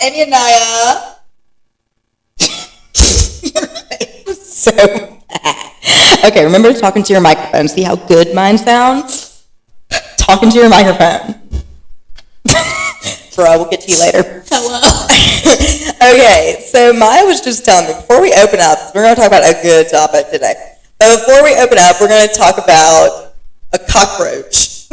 Amy and Naya. Your face is so bad. Okay, remember talking to your microphone. See how good mine sounds? Talking to your microphone. Bro, we'll get to you later. Hello. Okay, so Maya was just telling me, before we open up, we're going to talk about a good topic today. But before we open up, we're going to talk about a cockroach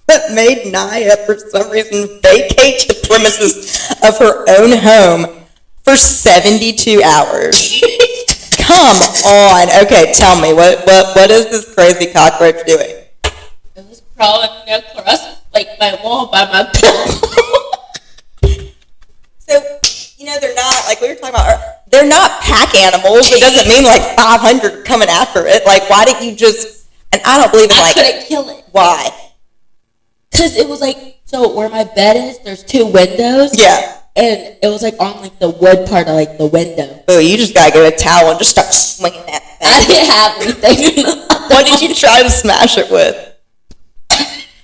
that made Naya, for some reason, vacate the premises of her own home for 72 hours. Come on. Okay, tell me, what is this crazy cockroach doing? It was crawling across like my wall by my pillow. So, they're not, like we were talking about, they're not pack animals. It doesn't mean like 500 coming after it. Like, why didn't you just, and I don't believe in I couldn't kill it. Why? Because it was like, so where my bed is, there's 2 windows. Yeah. And it was like on like the wood part of like the window. Oh, you just gotta get a towel and just start swinging that thing. I didn't have anything. What did you try to smash it with?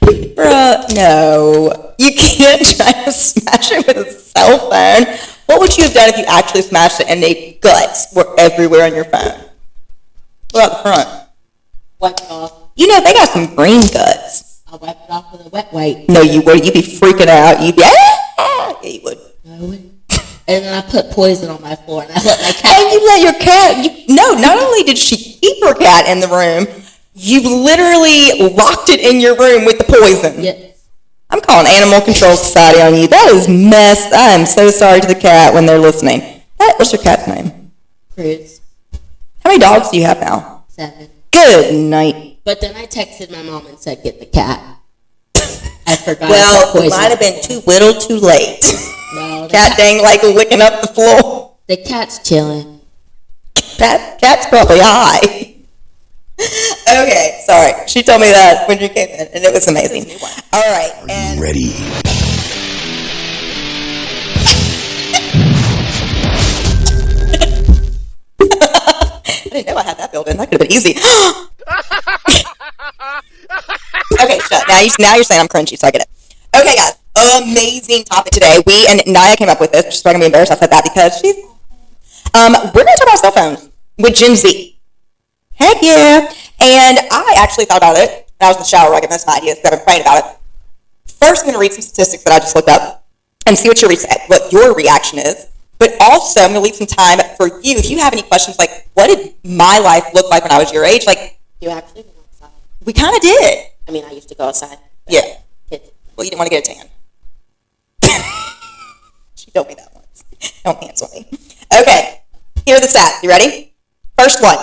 Bruh, no. You can't try to smash it with a cell phone. What would you have done if you actually smashed it and the guts were everywhere on your phone? What about the front? Wipe it off. They got some green guts. I'll wipe it off with a wet wipe. No, you would. You'd be freaking out. You'd be, yeah, you would. No, I wouldn't. And then I put poison on my floor and I let my cat. And you let your cat, not only did she keep her cat in the room, you literally locked it in your room with the poison. Yes. I'm calling Animal Control Society on you. That is messed. I am so sorry to the cat when they're listening. What's your cat's name? Cruz. How many dogs do you have now? 7. Good night. But then I texted my mom and said, get the cat. I forgot. Well, it might have been too little too late. No, Cat dang like licking up the floor. The cat's chilling. Cat's probably high. Okay, sorry. She told me that when you came in, and it was amazing. All right, and ready. I didn't know I had that built in. That could have been easy. Okay, shut. Now you're saying I'm cringy, so I get it. Okay, guys. Amazing topic today. We and Naya came up with this. She's not gonna be embarrassed I said that because she's. We're gonna talk about cell phones with Gen Z. Heck yeah! And I actually thought about it. And I was in the shower writing most of my ideas because I've been praying about it. First, I'm gonna read some statistics that I just looked up and see what your reaction is. But also, I'm gonna leave some time for you if you have any questions. Like, what did my life look like when I was your age? Like, You actually went outside. we kind of did. I mean, I used to go outside. Yeah. Kids. Well, you didn't want to get a tan. She told me that once. Don't cancel me. Okay, here are the stats. You ready? First one.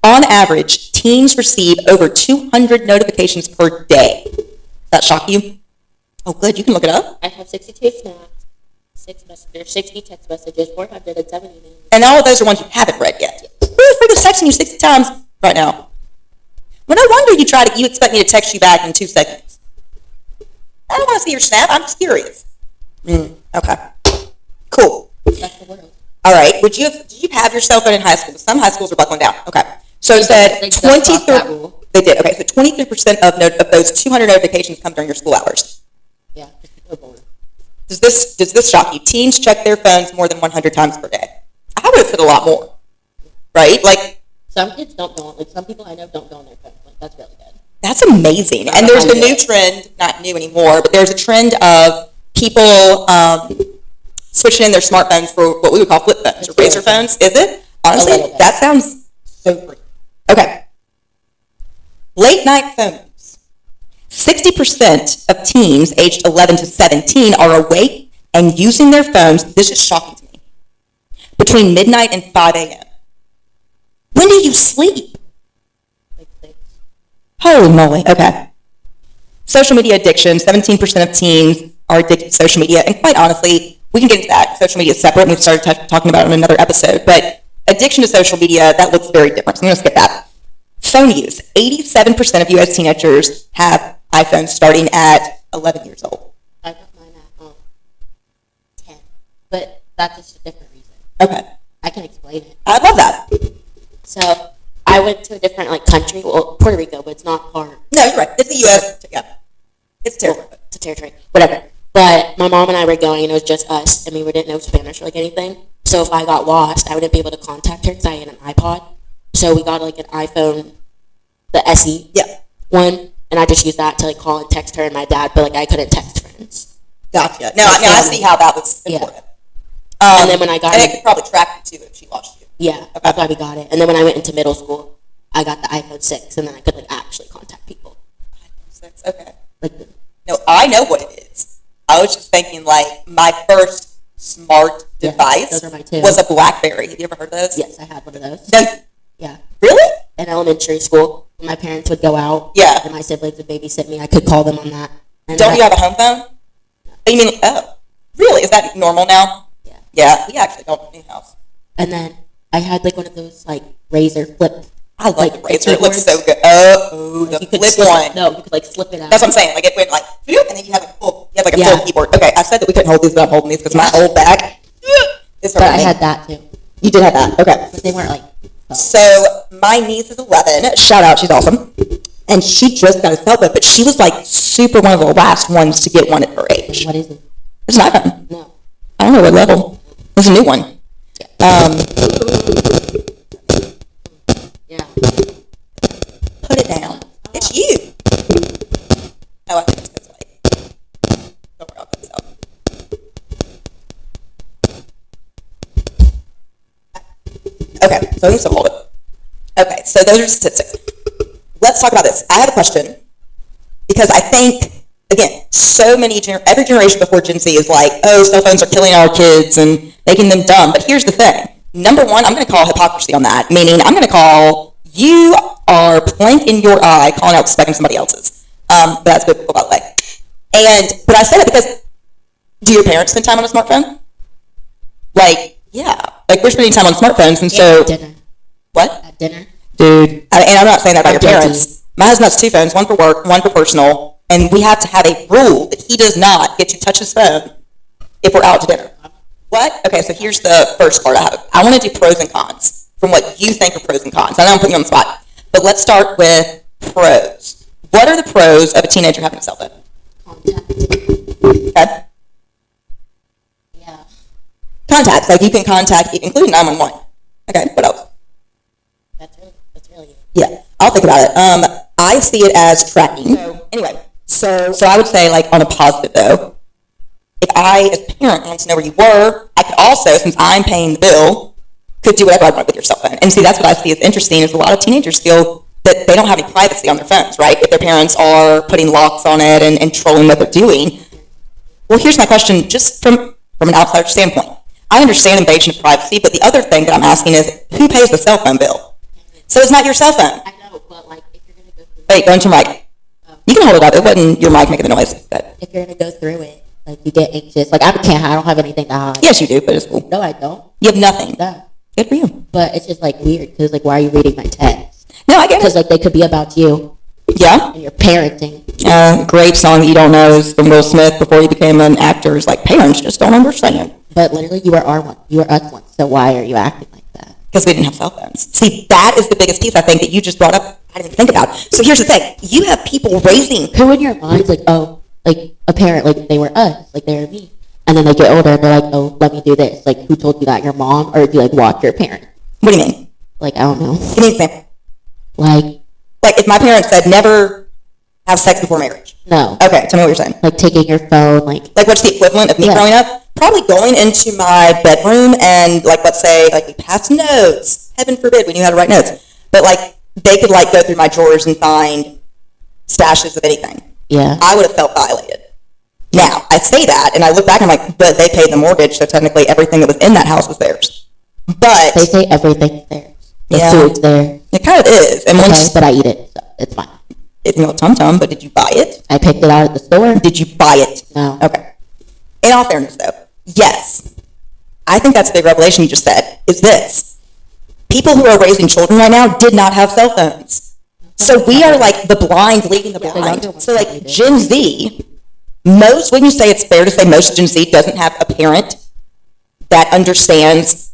On average, teens receive over 200 notifications per day. Does that shock you? Oh, good. You can look it up. I have 62 snaps, 6 messages, 60 text messages, 470 emails. And all of those are ones you haven't read yet. Who is freaking texting you 60 times right now? Well, no wonder you expect me to text you back in 2 seconds. I don't want to see your snap. I'm just curious. Okay. Cool. That's the world. All right. Did you have your cell phone in high school? Some high schools are buckling down. Okay. So it said 23. They did. Okay. So 23% of those 200 notifications come during your school hours. Yeah. Does this shock you? Teens check their phones more than 100 times per day. I would have said a lot more. Right? Like, some kids don't go on. Like, some people I know don't go on their phone. Like, that's really good. That's amazing. And there's the new trend, not new anymore, but there's a trend of people switching in their smartphones for what we would call flip phones or razor phones. Is it? Honestly, that sounds so free. Okay. Late night phones. 60% of teens aged 11 to 17 are awake and using their phones, this is shocking to me, between midnight and 5 a.m. When do you sleep? Like 6. Holy moly. Okay. Social media addiction. 17% of teens are addicted to social media. And quite honestly, we can get into that. Social media is separate, and we've started talking about it in another episode. But addiction to social media, that looks very different. So I'm going to skip that. Phone use. 87% of U.S. teenagers have iPhones starting at 11 years old. I got mine at 10. But that's just a different reason. Okay. I can explain it. I love that. So I went to a different country, well, Puerto Rico, but it's not part. No, you're right. It's the U.S. Yeah. It's territory. It's a territory. Whatever. But my mom and I were going, and it was just us, and we didn't know Spanish or like anything. So if I got lost, I wouldn't be able to contact her because I had an iPod. So we got like an iPhone, the SE one, and I just used that to like call and text her and my dad, but like I couldn't text friends. Gotcha. Now I see how that was important. And then when I got and it could probably track you too if she lost you. Yeah, okay. That's why we got it. And then when I went into middle school, I got the iPhone 6, and then I could like actually contact people. iPhone 6, okay. Like, no, I know what it is. I was just thinking like my first smart device those are mine too. Was a BlackBerry. Have you ever heard of those? Yes, I had one of those. No. Yeah. Really? In elementary school, when my parents would go out, and my siblings would babysit me, I could call them on that. And don't you have a home phone? No. You mean, really? Is that normal now? Yeah. Yeah, we actually don't in the house. And then I had like one of those like razor flip. I like the razor. It looks so good. Oh, like the flip one. No, you could like slip it out. That's what I'm saying. Like it went like, and then you have a full keyboard. Okay, I said that we couldn't hold these, but I'm holding these because my whole back is hurting. But I had that too. You did have that. Okay. But they weren't like. So my niece is 11. Shout out, she's awesome. And she just got a cell phone, but she was like super one of the last ones to get one at her age. What is it? It's an iPhone. No. I don't know what level. It's a new one. Yeah. Put it down. It's you. Oh, I think it's because like. Don't worry, I'll cut this out. Okay, so I need to hold it. Okay, so those are statistics. Let's talk about this. I have a question because I think, again, every generation before Gen Z is like, oh, cell phones are killing our kids and making them dumb. But here's the thing. Number one, I'm going to call hypocrisy on that, meaning I'm going to call you are plank in your eye calling out specking somebody else's. But that's biblical, by the way. But I say that because do your parents spend time on a smartphone? Like, yeah. Like, we're spending time on smartphones, and so... At dinner. What? At dinner. Dude. And I'm not saying that about your parents. My husband has 2 phones, one for work, one for personal, and we have to have a rule that he does not get to touch his phone if we're out to dinner. What? Okay, so here's the first part I have. I want to do pros and cons from what you think are pros and cons. I know I'm putting you on the spot, but let's start with pros. What are the pros of a teenager having a cell phone? Contact. Okay. Yeah. Contacts, like you can contact, including 911. Okay, what else? That's really it. Yeah, I'll think about it. I see it as tracking. So anyway, so I would say like on a positive though, if I as a parent wanted to know where you were, I could also, since I'm paying the bill, could do whatever I want with your cell phone. And see, that's what I see as interesting is a lot of teenagers feel that they don't have any privacy on their phones, right? If their parents are putting locks on it and trolling what they're doing. Well, here's my question, just from an outsider standpoint. I understand invasion of privacy, but the other thing that I'm asking is, who pays the cell phone bill? So it's not your cell phone. I know, but like if you're going to go through Wait, go into your mic. You can hold it up. It wasn't your mic making the noise. But if you're going to go through it, like you get anxious. Like I don't have anything to hide. yes, you do, but it's cool. No, I don't. You have nothing. No. Good for you. But it's just like weird because like why are you reading my text? No, I get it. Because like they could be about you. Yeah. And your parenting. Great song that you don't know is from Will Smith before he became an actor. Is like parents just don't understand. But literally, you were our one. You were us once. So why are you acting like that? Because we didn't have cell phones. See, that is the biggest piece I think that you just brought up. I didn't think about. So here's the thing: you have people raising. Who in your mind's like, oh, like a parent, like they were us, like they were me, and then they get older and they're like, oh, let me do this. Like, who told you that? Your mom, or do you like watch your parent? What do you mean? Like, I don't know. Give me an example. Like if my parents said never have sex before marriage. No. Okay, tell me what you're saying. Like taking your phone, like what's the equivalent of me growing up? Probably going into my bedroom and let's say we passed notes. Heaven forbid we knew how to write notes. But they could go through my drawers and find stashes of anything. Yeah. I would have felt violated. Now, I say that and I look back and I'm like, but they paid the mortgage, so technically everything that was in that house was theirs. But they say everything's theirs. The food's there. It kind of is. And but I eat it, so it's fine. It's no tum-tum, but did you buy it? I picked it out at the store. Did you buy it? No. Okay. In all fairness, though, yes. I think that's the big revelation you just said, is this. People who are raising children right now did not have cell phones. So we are the blind leading the blind. So Gen Z, wouldn't you say it's fair to say most Gen Z doesn't have a parent that understands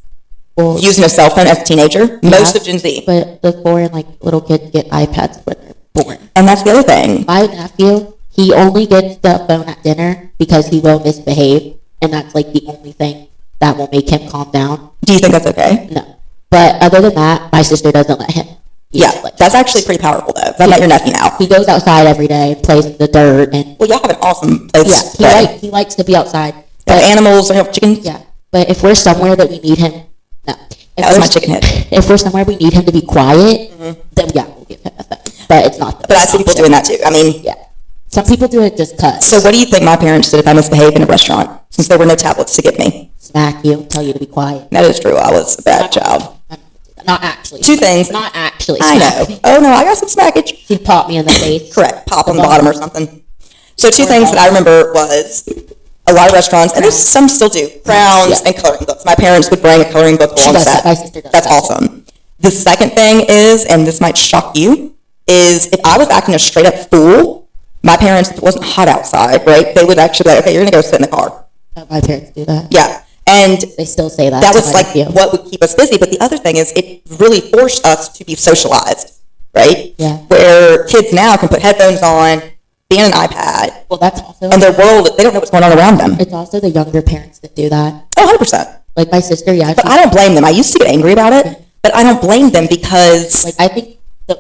using a cell phone as a teenager? Most of Gen Z. But the foreign little kids get iPads when they're born. And that's the other thing. My nephew, He only gets the phone at dinner because he will misbehave, and that's like the only thing that will make him calm down. Do you think that's okay? No. But other than that, my sister doesn't let him. Yeah, that's actually pretty powerful though. I met your nephew now. He goes outside every day and plays in the dirt. And well, y'all have an awesome place. Yeah, he likes to be outside. But animals or have chickens? Yeah, but if we're somewhere that we need him, no. That was my chicken head. If we're somewhere we need him to be quiet, then yeah, we'll give him a phone. But it's not. But I see people doing that too. I mean, yeah. Some people do it just cause. So what do you think my parents did if I misbehaved in a restaurant, since there were no tablets to give me? Smack you, tell you to be quiet. That is true. I was a bad child. Not actually. Two things. Not actually. I know. Oh no, I got some smackage. She'd pop me in the face. Correct. Pop on the bottom or something. So two things that I remember was a lot of restaurants, and there's some still do, crowns and coloring books. My parents would bring a coloring book along set. My sister does. That's awesome. The second thing is, and this might shock you, is if I was acting a straight up fool, my parents, if it wasn't hot outside, right, they would actually be like, okay, you're going to go sit in the car. My parents do that. Yeah. And they still say that. That was like what would keep us busy. But the other thing is it really forced us to be socialized, right? Yeah. Where kids now can put headphones on, be on an iPad. Well, that's also. And their world, they don't know what's going on around them. It's also the younger parents that do that. Oh, 100%. Like my sister, yeah. But I don't blame them. I used to get angry about it, but I don't blame them because. Like, I think.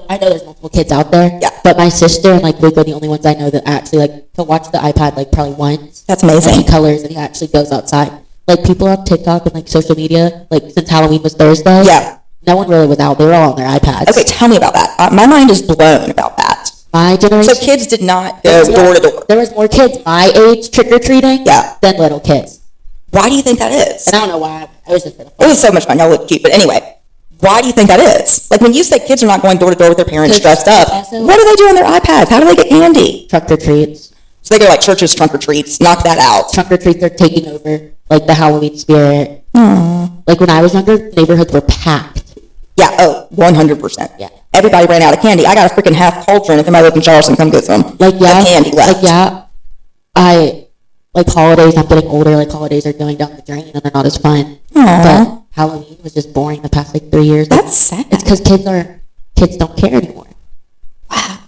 I know there's multiple kids out there. Yeah. But my sister and like Luke are the only ones I know that actually like can watch the iPad like probably once. That's amazing. And he colors and he actually goes outside. Like people on TikTok and like social media, like since Halloween was Thursday. Yeah. No one really was out. They were all on their iPads. Okay, tell me about that. My mind is blown about that. My generation. So kids did not go door to door. There was more kids my age trick-or-treating than little kids. Why do you think that is? And I don't know why. It was just for the fun. It was so much fun. Y'all look cute. But anyway, why do you think that is? Like when you say kids are not going door to door with their parents dressed up, what do they do on their iPads? How do they get candy? Trunk-or-treats. So they go like churches, trunk-or-treats, knock that out. Trunk-or-treats are taking over, like the Halloween spirit. Aww. Like when I was younger, neighborhoods were packed. Yeah, oh, 100%. Yeah. Everybody ran out of candy. I got a freaking half cauldron. If somebody lived in Charleston, come get some. Like, yeah. No candy left. Like, yeah. Like holidays, I'm getting older, like holidays are going down the drain and they're not as fun. Aww. But Halloween was just boring the past like 3 years. That's sad. It's because kids don't care anymore. Wow.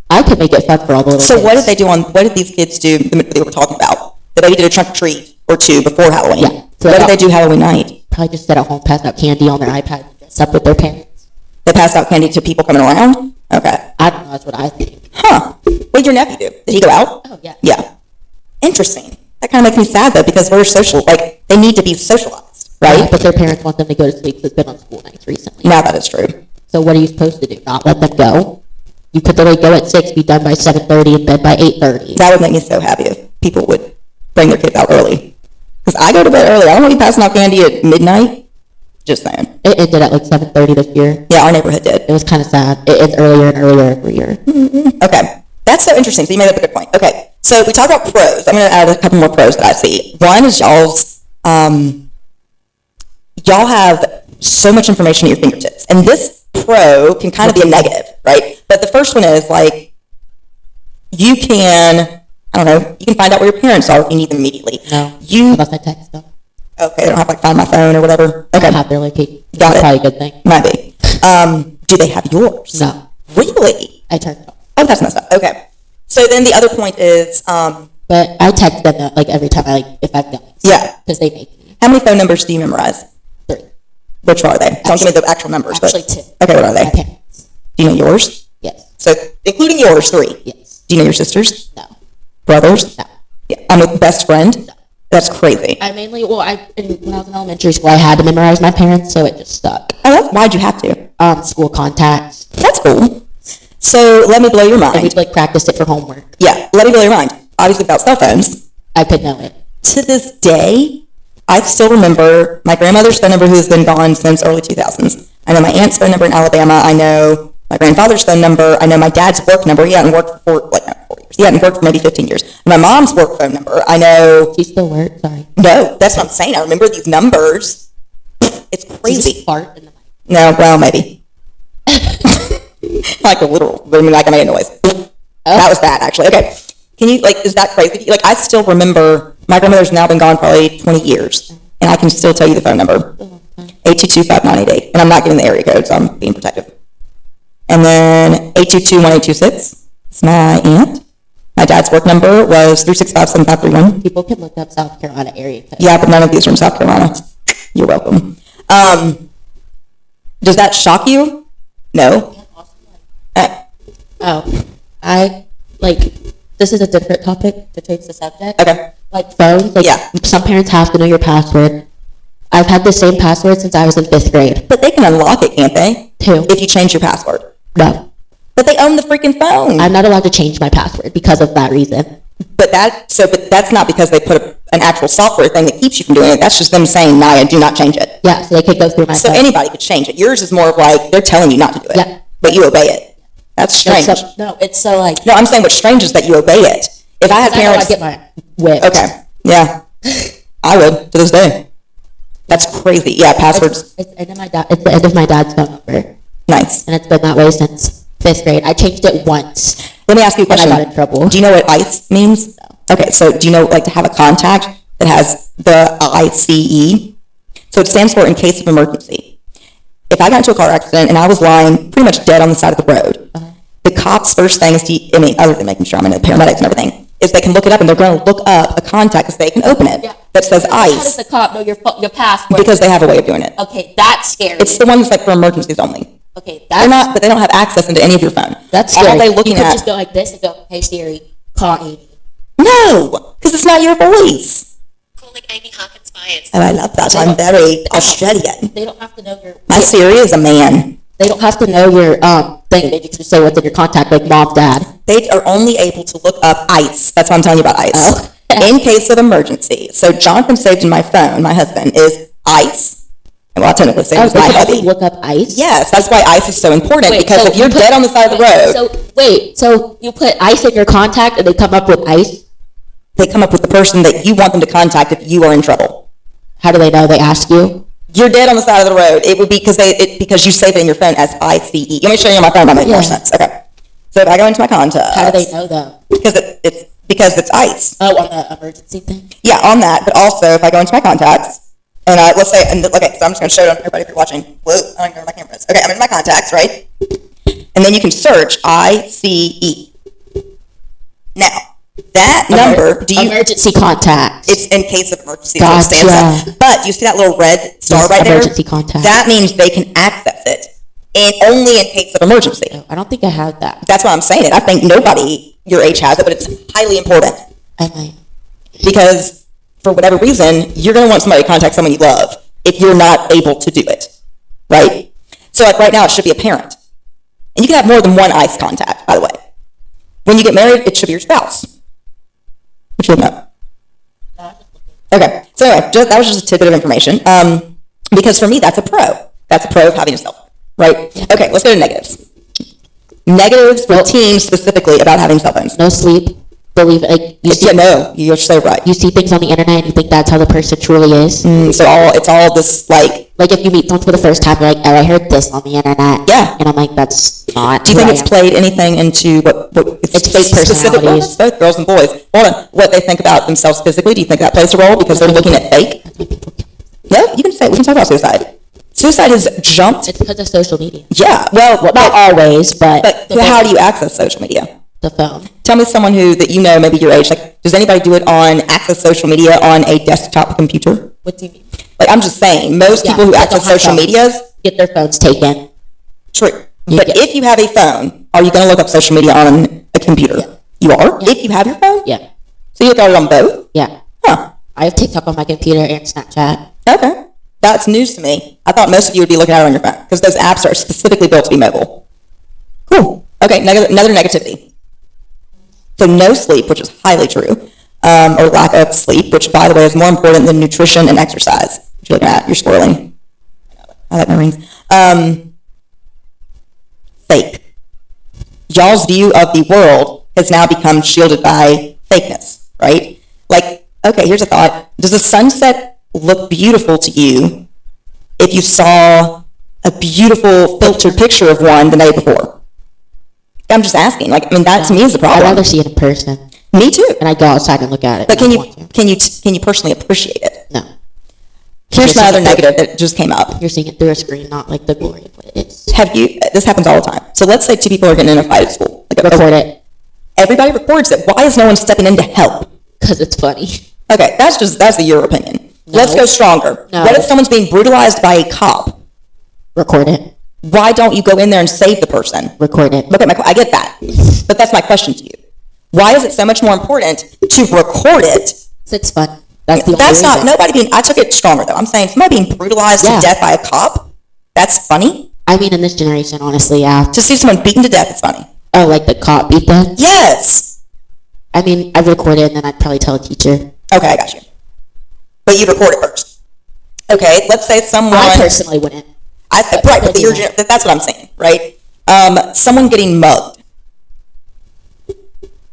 I could make it fun for all the little kids. What did they do what did these kids do that they were talking about? They maybe did a trunk or treat or two before Halloween. Yeah. So what did they do Halloween night? Probably just sit at home, pass out candy on their iPad, and dress up with their parents. They passed out candy to people coming around? Okay. I don't know, that's what I think. Huh. What did your nephew do? Did he go out? Oh, yeah. Yeah. Interesting. That kind of makes me sad, though, because we're social. Like, they need to be socialized, right? Yeah, but their parents want them to go to sleep because they've been on school nights recently. Now that is true. So what are you supposed to do? Not let them go? You could literally go at 6, be done by 7:30, and bed by 8:30. That would make me so happy if people would bring their kids out early. Because I go to bed early. I don't want to be passing out candy at midnight. Just saying. It ended at like 7:30 this year. Yeah, our neighborhood did. It was kind of sad. It's earlier and earlier every year. Mm-hmm. Okay. That's so interesting. So you made up a good point. Okay. So we talked about pros. I'm going to add a couple more pros that I see. One is y'all have so much information at your fingertips. And this pro can kind of be a negative, right? But the first one is like, you can, I don't know, you can find out where your parents are if you need them immediately. No, unless I text them. Okay, they don't have to like find my phone or whatever. Okay. I have their location. Got it. Probably a good thing. Might be. Do they have yours? No. Really? I turned it off. Oh, that's messed up. Okay. So then the other point is... but I text them like every time if I've done it. Yeah. Because they make me. How many phone numbers do you memorize? 3. Which are they? Don't give me the actual numbers. Actually, 2. Okay, what are they? My parents. Do you know yours? Yes. So, including yours, 3? Yes. Do you know your sisters? No. Brothers? No. Yeah. I'm a best friend? No. That's crazy. I mainly, when I was in elementary school, I had to memorize my parents, so it just stuck. Oh, why'd you have to? School contacts. That's cool. So, let me blow your mind. And we'd like practice it for homework. Yeah, let me blow your mind. Obviously, without cell phones. I could know it. To this day, I still remember my grandmother's phone number, who has been gone since early 2000s. I know my aunt's phone number in Alabama. I know my grandfather's phone number. I know my dad's work number. He hadn't worked for 4 years. He hadn't worked for maybe 15 years. And my mom's work phone number. I know. She still works? Sorry. No, that's what I'm saying. I remember these numbers. It's crazy. Did you fart in the mic? No, well, maybe. Like a literal, I mean, like I made a noise. Oh. That was bad, actually. Okay. Can you, is that crazy? I still remember, my grandmother's now been gone probably 20 years, and I can still tell you the phone number. 822-5988. And I'm not giving the area code, so I'm being protective. And then 822-1826. It's my aunt. My dad's work number was 365-7531. People can look up South Carolina area code. Yeah, but none of these are from South Carolina. You're welcome. Does that shock you? No. This is a different topic to change the subject. Okay. Like phones, some parents have to know your password. I've had the same password since I was in 5th grade. But they can unlock it, can't they? Who? If you change your password. No. But they own the freaking phone. I'm not allowed to change my password because of that reason. But that's not because they put an actual software thing that keeps you from doing it. That's just them saying, Naya, do not change it. Yeah, so they could go through my phone. So anybody could change it. Yours is more of like, they're telling you not to do it. Yeah. But you obey it. That's strange. No, I'm saying what's strange is that you obey it. If I have parents... I get my whipped. Okay. Yeah. I would, to this day. That's crazy. Yeah, passwords. It's the end of my dad's phone number. Nice. And it's been that way since 5th grade. I changed it once. Let me ask you a question. And I got in trouble. Do you know what ICE means? No. Okay, so do you know, to have a contact that has the ICE? So it stands for in case of emergency. If I got into a car accident and I was lying pretty much dead on the side of the road, the cops' first thing is other than making sure I'm in the paramedics and everything, is they can look it up and they're going to look up a contact because they can open it that says ICE. How does the cop know your password? Because they have a way of doing it. Okay, that's scary. It's the one that's for emergencies only. Okay, but they don't have access into any of your phone. That's scary. All they looking you could at just go like this and go, "Hey Siri, call Amy." No, because it's not your voice. Calling Amy Harkins Myers. Oh, I love that. I'm very Australian. They don't have to know your. My Siri is a man. They don't have to know your thing. They just say what's in your contact, like mom, dad. They are only able to look up ICE. That's what I'm telling you about ICE. Oh. In case of emergency. So Jonathan saved in my phone, my husband, is ICE. Well, I'll technically say it's my hubby. Look up ICE? Yes, that's why ICE is so important. Because if you're dead on the side of the road. So you put ICE in your contact and they come up with ICE? They come up with the person that you want them to contact if you are in trouble. How do they know? They ask you? You're dead on the side of the road. It would be because you save it in your phone as ICE. You want me to show you on my phone? That makes more sense. Okay. So if I go into my contacts. How do they know though? Because it's ICE. Oh, on the emergency thing? Yeah, on that. But also, if I go into my contacts, and let's say, so I'm just going to show it on everybody if you're watching. Whoa, I don't know where my camera is. Okay, I'm in my contacts, right? And then you can search ICE. Now, that number, emergency contact. It's in case of emergency. Gotcha. But you see that little red star right there? Emergency contact. That means they can access it, and only in case of emergency. Oh, I don't think I have that. That's why I'm saying it. I think nobody your age has it, but it's highly important. Because for whatever reason, you're going to want somebody to contact someone you love if you're not able to do it, right? So like right now, it should be a parent. And you can have more than one ICE contact, by the way. When you get married, it should be your spouse. Which you know. Okay, so anyway, that was just a tidbit of information. Because for me, that's a pro. That's a pro of having a cell phone, right? Okay, let's go to negatives. Negatives for teens specifically about having cell phones. No sleep. Believe it. You're so right. You see things on the internet and you think that's how the person truly is. So it's all this like if you meet someone for the first time, you're like, oh, I heard this on the internet. Yeah. And I'm like, that's not. Do you think it's played anything into what it's fake personalities? Both girls and boys. Hold on. What they think about themselves physically? Do you think that plays a role because they're looking at fake? Yeah, you can say. We can talk about suicide. Suicide has jumped. It's because of social media. Yeah. Well, not always, but how do you access social media? The phone. Tell me someone that you know, maybe your age. Like, does anybody do it access social media on a desktop computer? What do you mean? Like, I'm just saying, most people who access social medias get their phones taken. True. But if you have a phone, are you going to look up social media on a computer? Yeah. You are? Yeah. If you have your phone? Yeah. So you look at it on both? Yeah. Huh. I have TikTok on my computer and Snapchat. Okay. That's news to me. I thought most of you would be looking at it on your phone because those apps are specifically built to be mobile. Cool. Okay, another negativity. So no sleep, which is highly true, or lack of sleep, which, by the way, is more important than nutrition and exercise. What you're looking at, you're swirling. I like my rings. Fake. Y'all's view of the world has now become shielded by fakeness, right? Like, okay, here's a thought. Does a sunset look beautiful to you if you saw a beautiful filtered picture of one the night before? I'm just asking. That to me is a problem. I'd rather see it in person. Me too. And I go outside and look at it. But can you personally appreciate it? No. Here's my other negative that just came up. You're seeing it through a screen, not like the glory of what it is. This happens all the time. So let's say two people are getting in a fight at school. Record it. Everybody records it. Why is no one stepping in to help? Because it's funny. Okay, that's your opinion. No. Let's go stronger. No. What if someone's being brutalized by a cop? Record it. Why don't you go in there and save the person? Record it. Look at I get that. But that's my question to you. Why is it so much more important to record it? It's fun. That's the only That's not, reason. nobody being, I took it stronger though. I'm saying somebody being brutalized to death by a cop, that's funny. I mean, in this generation, honestly, yeah. To see someone beaten to death is funny. Oh, like the cop beat them? Yes. I mean, I'd record it and then I'd probably tell a teacher. Okay, I got you. But you record it first. Okay, let's say someone... I personally wouldn't. Right, but that's what I'm saying, right? Someone getting mugged.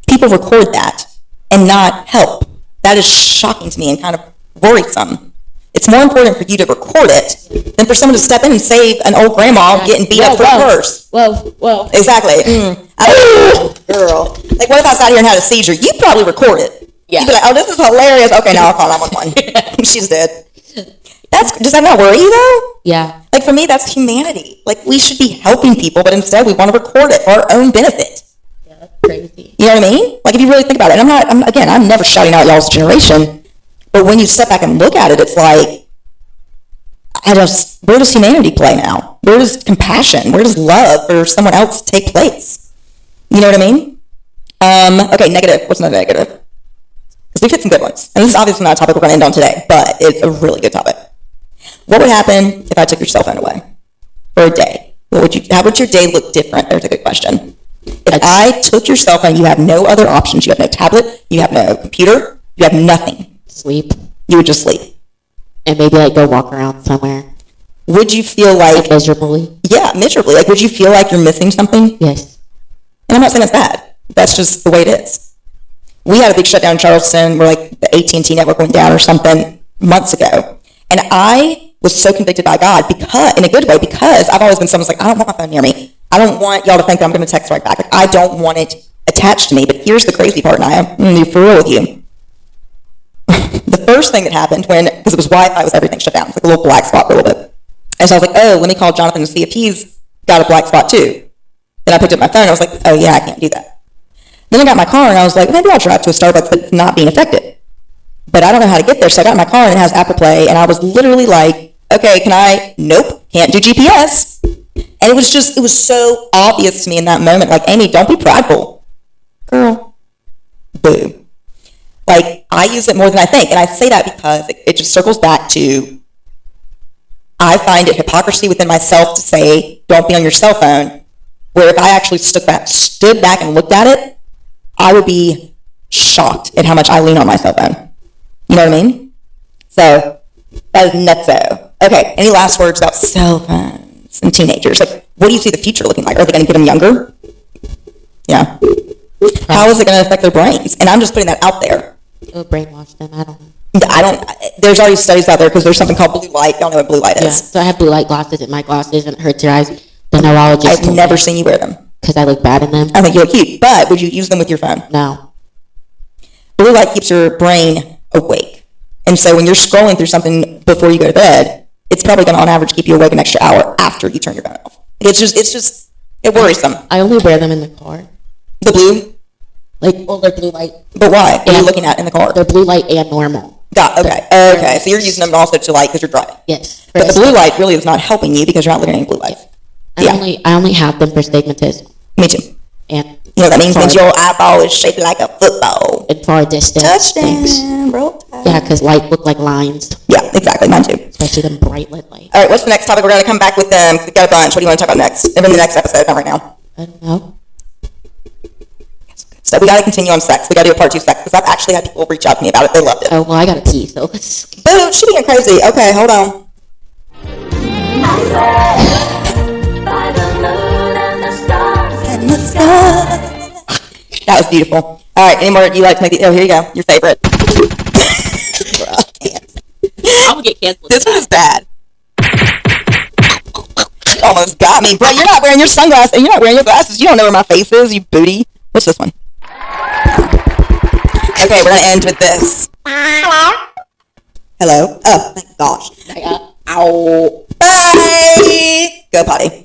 People record that and not help. That is shocking to me and kind of worrisome. It's more important for you to record it than for someone to step in and save an old grandma getting beat up for a purse. Well. Exactly. Girl. Like, what if I sat here and had a seizure? You'd probably record it. Yeah. You'd be like, oh, this is hilarious. Okay, now I'll call 911. She's dead. Does that not worry you, though? Yeah. Like, for me, that's humanity. Like, we should be helping people, but instead we want to record it for our own benefit. Yeah, that's crazy. You know what I mean? Like, if you really think about it, and I'm never shouting out y'all's generation, but when you step back and look at it, it's like, where does humanity play now? Where does compassion, where does love for someone else take place? You know what I mean? Okay, negative. What's another negative? Because we've hit some good ones. And this is obviously not a topic we're going to end on today, but it's a really good topic. What would happen if I took your cell phone away for a day? How would your day look different? There's a good question. If I took your cell phone, you have no other options. You have no tablet. You have no computer. You have nothing. Sleep. You would just sleep. And maybe like go walk around somewhere. Would you feel like... miserably? Yeah, miserably. Like, would you feel like you're missing something? Yes. And I'm not saying that's bad. That's just the way it is. We had a big shutdown in Charleston where like the AT&T network went down or something months ago. And I was so convicted by God, because in a good way, because I've always been someone's like, I don't want my phone near me. I don't want y'all to think that I'm going to text right back. Like, I don't want it attached to me. But here's the crazy part, Naya. I'm going to be for real with you. The first thing that happened because it was Wi-Fi, was everything shut down. It was like a little black spot for a little bit. And so I was like, oh, let me call Jonathan and see if he's got a black spot too. Then I picked up my phone and I was like, oh yeah, I can't do that. Then I got in my car and I was like, maybe I'll drive to a Starbucks that's not being affected. But I don't know how to get there. So I got in my car and it has Apple Play and I was literally like, okay, nope, can't do GPS. And it was so obvious to me in that moment, like, Amy, don't be prideful. Girl, boo. Like, I use it more than I think. And I say that because it just circles back to, I find it hypocrisy within myself to say, don't be on your cell phone, where if I actually stood back and looked at it, I would be shocked at how much I lean on my cell phone. You know what I mean? So, that is nutso. Okay, any last words about cell phones and teenagers? Like, what do you see the future looking like? Are they going to get them younger? Yeah. How is it going to affect their brains? And I'm just putting that out there. It would brainwash them. I don't know. There's already studies out there because there's something called blue light. Y'all know what blue light is. Yeah, so I have blue light glasses in my glasses and it hurts your eyes. The neurologist I've never seen you wear them. Because I look bad in them. I think you look cute, but would you use them with your phone? No. Blue light keeps your brain awake. And so when you're scrolling through something before you go to bed, it's probably going to on average keep you awake an extra hour after you turn your phone off. It worries them. I only wear them in the car. The blue? They're blue light. But why? What are you looking at in the car? They're blue light and normal. Okay. So you're using them also to light because you're driving. Yes. But the blue light really is not helping you because you're not looking at any blue light. I only have them for stigmatism. Me too. And you know what that means? Means your eyeball is shaped like a football. And far distance. Touchdown, bro. Yeah, because light look like lines. Yeah, exactly. Mine too. Especially them bright lit light. All right, what's the next topic? We're going to come back with them. We've got a bunch. What do you want to talk about next? In the next episode, not right now. I don't know. So we got to continue on sex. We got to do a part 2 sex because I've actually had people reach out to me about it. They loved it. Oh, well, I got to pee, so let's... Boo, she being crazy. Okay, hold on. That was beautiful. All right, any more you like to make here you go. Your favorite. I'm going to get canceled. This one is bad. Almost got me. Bro, you're not wearing your sunglasses and you're not wearing your glasses. You don't know where my face is, you booty. What's this one? Okay, we're going to end with this. Hello? Oh, thank gosh. Ow. Bye. Go potty.